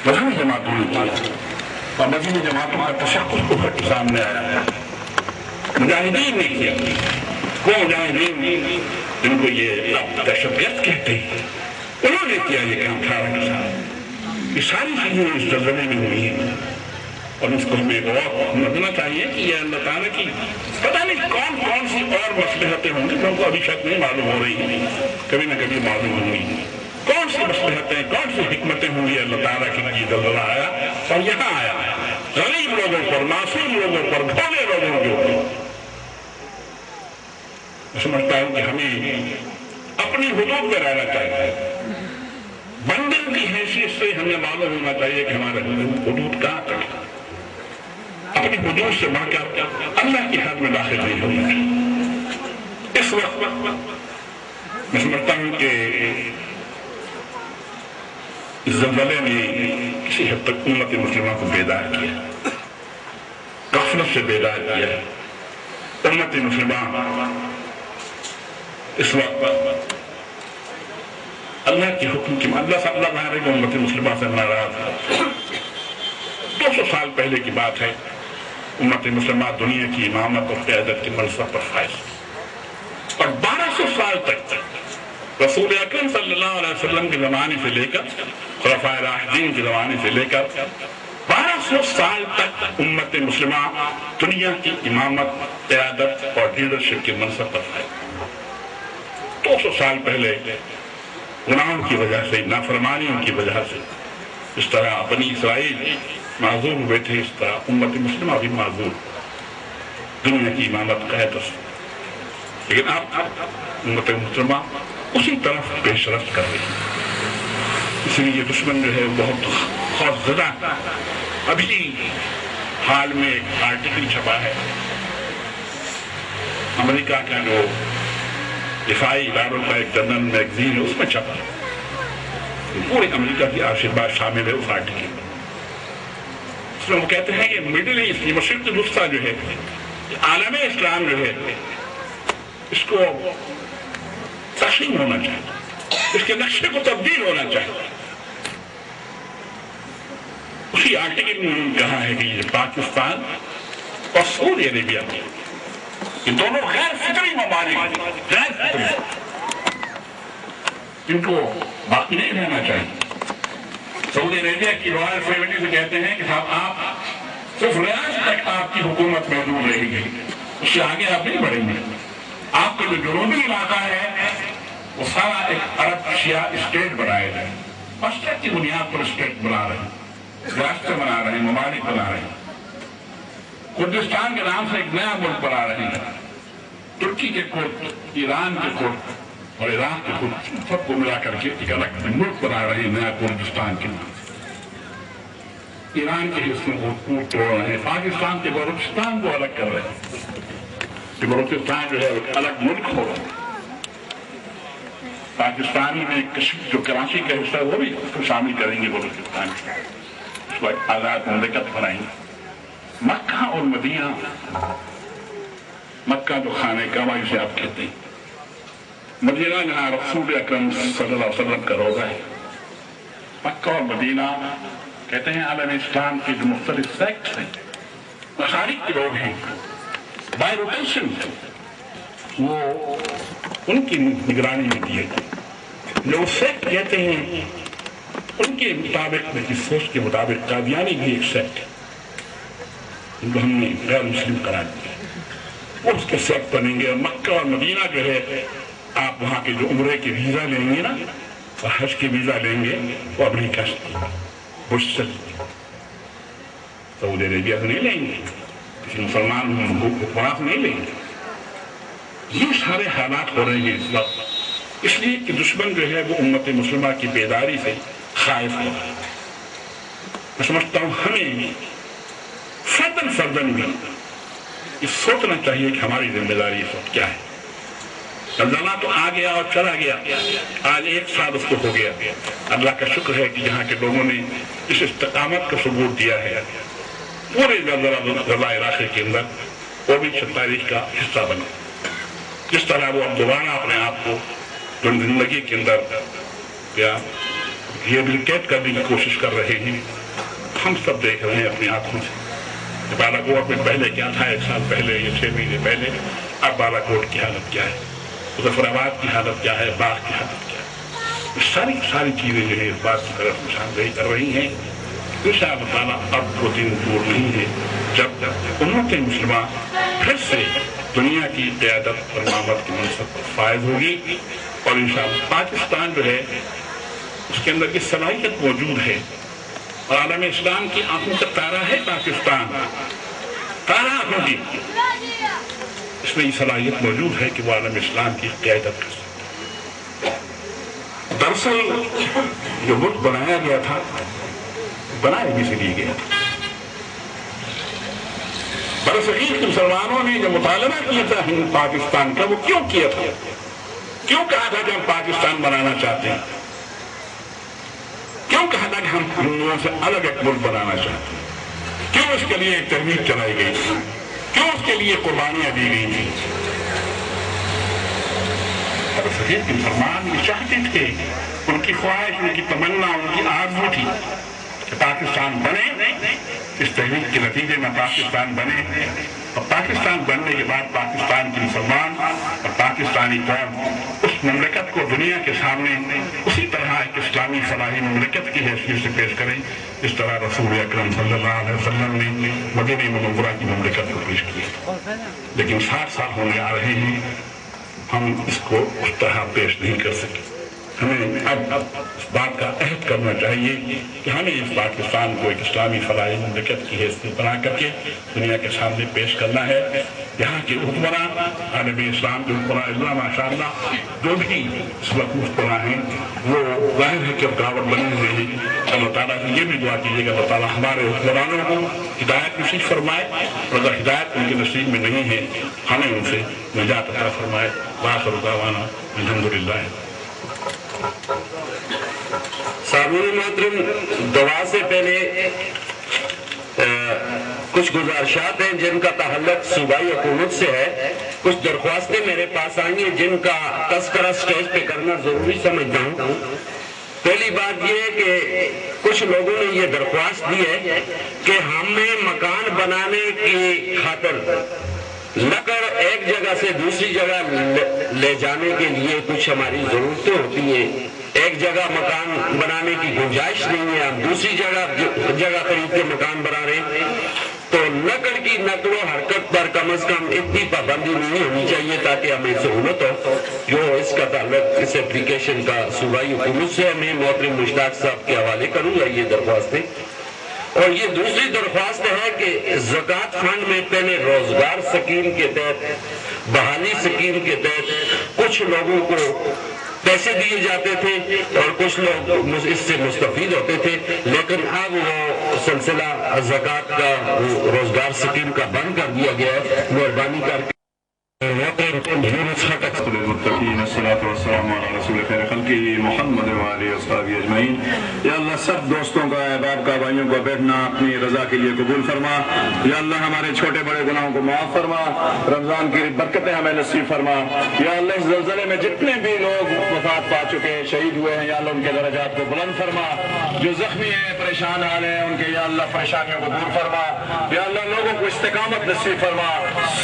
مذہبی جماعتوں نے کیا اور مذہبی جماعتوں کا تشخص ابھر کے سامنے آیا. مجاہدین نے کیا. وہ مجاہدین جن کو یہ دہشت گرد کہتے ہیں انہوں نے کیا یہ کام 18 کے ساتھ. یہ ساری چیزیں اس زلزلے میں ہوئی ہیں اور اس کو ہمیں غور سمجھنا چاہیے کہ یہ اللہ تعالیٰ کی پتہ نہیں کون کون سی اور مصلحتیں ہوں گی جو ہم کو ابھی شاید نہیں معلوم ہو رہی ہیں, کبھی نہ کبھی معلوم ہوں گی. کون سی مصلحتیں کون سی حکمتیں ہوں گی اللہ تعالیٰ کی یہ زلزلہ آیا اور یہاں آیا غریب لوگوں پر, معصوم لوگوں پر, بھولے لوگوں کے اوپر. میں سمجھتا ہوں کہ ہمیں اپنی حدود میں رہنا چاہیے. بندے کی حیثیت سے ہمیں معلوم ہونا چاہیے کہ ہمارے حدود کہاں تک, اپنی حدود سے بڑھ کر اللہ کی حد میں داخل نہیں ہونا چاہیے. اس وقت میں سمجھتا ہوں کہ اس زلزلے نے کسی حد تک امت مسلمہ کو بیدار کیا, غفلت سے بیدار کیا. امت مسلمہ اس وقت اللہ کے حکم کی اللہ ظاہر ہے کہ امت مسلمہ سے ناراض ہے. 200 سال پہلے کی بات ہے, امت مسلمہ دنیا کی امامت اور قیادت کے منصب پر فائز, اور 1200 سال تک رسول اکرم صلی اللہ علیہ وسلم کے زمانے سے لے کر خلفائے راشدین کے زمانے سے لے کر 1200 سال تک امت مسلمہ دنیا کی امامت, قیادت اور لیڈرشپ کے منصب پر فائز. 200 سال پہلے گناہوں کی وجہ سے, نافرمانیوں کی وجہ سے اس طرح بنی اسرائیل معذور ہوئے تھے, اس طرح امت مسلمہ بھی معذور دنیا کی امامت قیادت سے. لیکن اب امت مسلمہ اسی طرف پیش رفت کر رہی ہے. اس لیے دشمن جو ہے بہت خوف زدہ. ابھی حال میں ایک آرٹیکل چھپا ہے امریکہ کا جو دفاعی اداروں کا ایک جنرل میگزین ہے, اس میں چھپا پورے امریکہ کی آشرواد شامل ہے اس آرٹیکل میں. اس میں وہ کہتے ہیں کہ مڈل ایسٹ, مشرق وسطیٰ جو ہے, عالم اسلام جو ہے, اس کو تقسیم ہونا چاہیے, اس کے نقشے کو تبدیل ہونا چاہیے. اسی آرٹیکل میں انہوں نے کہا ہے کہ یہ پاکستان اور سعودی عربیہ یہ دونوں غیر فطری ممالک, غیر فطری, ان کو باقی نہیں رہنا چاہیے. سعودی عربیہ کی رائل فیملی سے کہتے ہیں کہ صاحب آپ صرف ریاض تک آپ کی حکومت محدود رہے گی, اس سے آگے آپ نہیں بڑھیں گے. آپ کا جو جنوبی علاقہ ہے وہ سارا ایک عرب شیعہ اسٹیٹ بنائے گئے, مسلک کی بنیاد پر اسٹیٹ بنا رہے ہیں, ریاستیں بنا رہے ہیں, ممالک بنا رہے ہیں. کردستان کے نام سے ایک نیا ملک بنا رہے ہیں. ترکی کے کرد, ایران کے کرد اور عراق کے کرد, سب کو ملا کر کے ایک الگ ملک بنا رہے ہیں نیا کردستان کے نام سے. ایران کے حصوں کو توڑ رہے ہیں, پاکستان کے بلوچستان کو الگ کر رہے ہیں. بلوچستان جو ہے ایک الگ ملک ہو رہا ہے. پاکستانی میں جو کراچی کا حصہ ہے وہ بھی اس کو شامل کریں گے بلوچستان, اس کو ایک آزاد مملکت بنائیں گے. مکہ اور مدینہ, مکہ جو خانہ کعبہ اسے آپ کہتے ہیں, مدینہ جہاں رسول اکرم صلی اللہ علیہ وسلم کا روضہ ہے. مکہ اور مدینہ کہتے ہیں عالم اسلام کے جو مختلف سیکٹس ہیں, مشارق کے لوگ ہیں, بائی روٹیشن وہ ان کی نگرانی میں دیے گئے. جو سیکٹ کہتے ہیں ان کے مطابق, ان کی سوچ کے مطابق قادیانی بھی ایک سیکٹ ہے, ان کو ہم نے غیر مسلم قرار دیا, وہ اس کے سیکٹ بنیں گے. اور مکہ اور مدینہ جو ہے آپ وہاں کے جو عمرے کے ویزا لیں گے نا, اور حج کے ویزا لیں گے, وہ امریکہ سے بش سے سعودی عربیہ سے نہیں لیں گے, کسی مسلمان حکمراں سے نہیں لیں گے. یہ سارے حالات ہو رہے ہیں اس وقت, اس لیے کہ دشمن جو ہے وہ امت مسلمہ کی بیداری سے خائف ہو رہا ہے. میں سمجھتا ہوں ہمیں فردن بھی یہ سوچنا چاہیے کہ ہماری ذمہ داری اس وقت کیا ہے. زلزلہ تو آ گیا اور چلا گیا, آج 1 سال اس کو ہو گیا. اللہ کا شکر ہے کہ یہاں کے لوگوں نے اس استقامت کا ثبوت دیا ہے. پورے زلزلہ عراق کے اندر وہ بھی تاریخ کا حصہ بنا. جس طرح وہ اب دوبارہ اپنے آپ کو زندگی کے اندر रिहेबिलिटेट करने की कोशिश कर रहे हैं। हम सब देख रहे हैं अपनी आंखों से। बालाकोट में पहले क्या था, 1 साल पहले या 6 महीने पहले, अब बालाकोट की हालत क्या है, मुजफ्फराबाद की हालत क्या है, बाघ की हालत क्या है। सारी चीजें जो है इस बात की तरफ निशानदेही कर रही हैं। इंशाअल्लाह ताला अब वो दिन दूर नहीं है जब उम्मत मुस्लिमा फिर से दुनिया की क़यादत और इमामत की मनसब पर फायज होगी। और इंशाअल्लाह पाकिस्तान जो है उसके अंदर की सलाहियत मौजूद है और आलम इस्लाम की आंखों का तारा है पाकिस्तान, तारा होगी, इसमें ये सलाहियत मौजूद है कि वो आलम इस्लाम की क़यादत कर सकते। दरअसल जो मुल्क बनाया गया था, बनाया भी इसीलिए गया था। बरसगीर मुसलमानों ने जो मुतालबा किया था हिंद पाकिस्तान का, वो क्यों किया था? क्यों कहा था कि हम पाकिस्तान बनाना चाहते हैं? क्यों कहा था कि हम हिंदुओं से अलग एक मुल्क बनाना चाहते हैं? क्यों इसके लिए एक तहरीक चलाई गई थी? क्यों उसके लिए कुर्बानियां दी गई थी? बरसगीर के मुसलमान ये चाहते थे, उनकी ख्वाहिश, उनकी तमन्ना, उनकी आरज़ू थी कि पाकिस्तान बने। इस तहरीक के नतीजे में पाकिस्तान बने और पाकिस्तान बनने के बाद पाकिस्तान के मुसलमान और पाकिस्तानी कौम उस मुमलिकत को दुनिया के सामने उसी तरह एक इस्लामी फलाही मुमलिकत की हैसियत से पेश करें जिस तरह रसूल अकरम सल्लल्लाहु अलैहि वसल्लम ने मदीने मुनव्वरा की मुमलिकत को पेश किया। लेकिन 60 साल होने आ रहे हैं, हम इसको उस तरह पेश नहीं कर सके। हमें अब इस बात का अहद करना चाहिए कि हमें इस पाकिस्तान को एक इस्लामी फलाही मुमलिकत की हैसियत बना करके दुनिया के सामने पेश करना है। यहाँ के हुक्मरान, आलम इस्लाम के हुक्मरान माशाअल्लाह जो भी इस वक्त हुक्मरान हैं, वो जाहिर है कि अब गावट बने हुए हैं। अल्लाह ताला से ये भी दुआ कीजिएगा अल्लाह ताला हमारे हुक्मरानों को हिदायत नसीब फरमाए, और अगर हिदायत उनके नसीब में नहीं है हमें उनसे निजात अता फरमाए। वाखिर दावाना अल्हम्दुलिल्लाह। सामने मोहतरम, दवा से पहले कुछ गुजारिशात हैं जिनका ताल्लुक सूबाई हुकूमत से है। कुछ दरख्वास्तें मेरे पास आई हैं जिनका तस्करा स्टेज पे करना जरूरी समझता हूँ। पहली बात यह है कि कुछ लोगों ने ये दरख्वास्त दी है कि हमें मकान बनाने की खातिर लकड़ एक जगह से दूसरी जगह ले जाने के लिए कुछ हमारी जरूरतें होती है। एक जगह मकान बनाने की गुंजाइश नहीं है, हम दूसरी जगह खरीद के मकान बना रहे हैं, तो लकड़ की नकलो हरकत पर कम से कम इतनी पाबंदी नहीं होनी चाहिए ताकि हमें सहूलत हो। जो इसका ताल्लुक इस एप्लीकेशन का सूबाई हुकूमत से मैं मोहतरम मुश्ताक साहब के हवाले करूंगा ये दरख्वास्तें। और ये दूसरी दरख्वास्त है कि ज़कात फंड में पहले रोजगार स्कीम के तहत, बहाली स्कीम के तहत कुछ लोगों को पैसे दिए जाते थे और कुछ लोग इससे मुस्तफीद होते थे, लेकिन अब वो सिलसिला ज़कात का रोजगार स्कीम का बंद कर दिया गया है। मेहरबानी करके या अल्लाह सब दोस्तों का, अहबाब का, भाइयों का बैठना अपनी रजा के लिए कबूल फरमा। या अल्लाह हमारे छोटे बड़े गुनाहों को माफ फरमा, रमजान की बरकतें हमें नसीब फरमा। या अल्लाह इस ज़लज़ले में जितने भी लोग वफात पा चुके हैं, शहीद हुए हैं, या अल्लाह उनके दर्जात को बुलंद फरमा। जो जख्मी हैं, परेशान हाल हैं, उनके या अल्लाह परेशानियों को दूर फरमा। या अल्लाह लोगों को इस्तिकामत नसीब फरमा,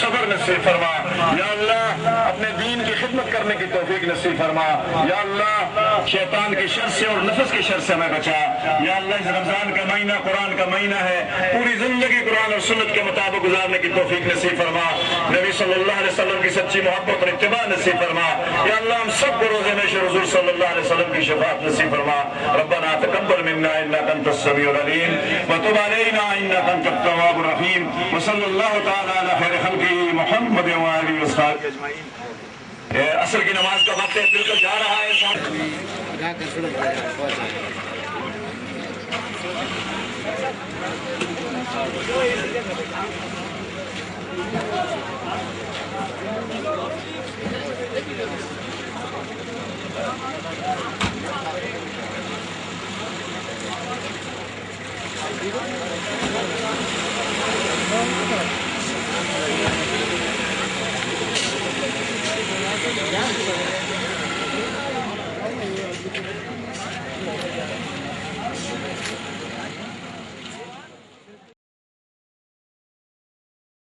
सब्र नसीब फरमा। या अल्लाह अपने दीन की खिदमत करने की तौफीक नसीब फरमा। या अल्लाह शैतान के शर से और नफ्स के शर से हमें बचा। या अल्लाह इस रमजान का महीना कुरान का महीना है, पूरी जिंदगी कुरान और सुन्नत के मुताबिक गुजारने की तौफीक नसीब फरमा। नबी सल्लल्लाहु अलैहि वसल्लम की सच्ची मोहब्बत और इत्तिबा नसीब फरमा। या अल्लाह हम सब को रोज़े में हुज़ूर सल्लल्लाहु अलैहि वसल्लम की शफाअत नसीब फरमा। रब्बना तक़ब्बल मिन्ना इन्नका अंतस समीउल अलीम व तुब अलैना इन्नका अंतत तव्वाबुर रहीम व सल्लल्लाहु तआला अला खैरि खल्क़िही मुहम्मद व आलिहि व सहाबिही अजमईन। असर की नमाज का वक्त बिल्कुल जा रहा है।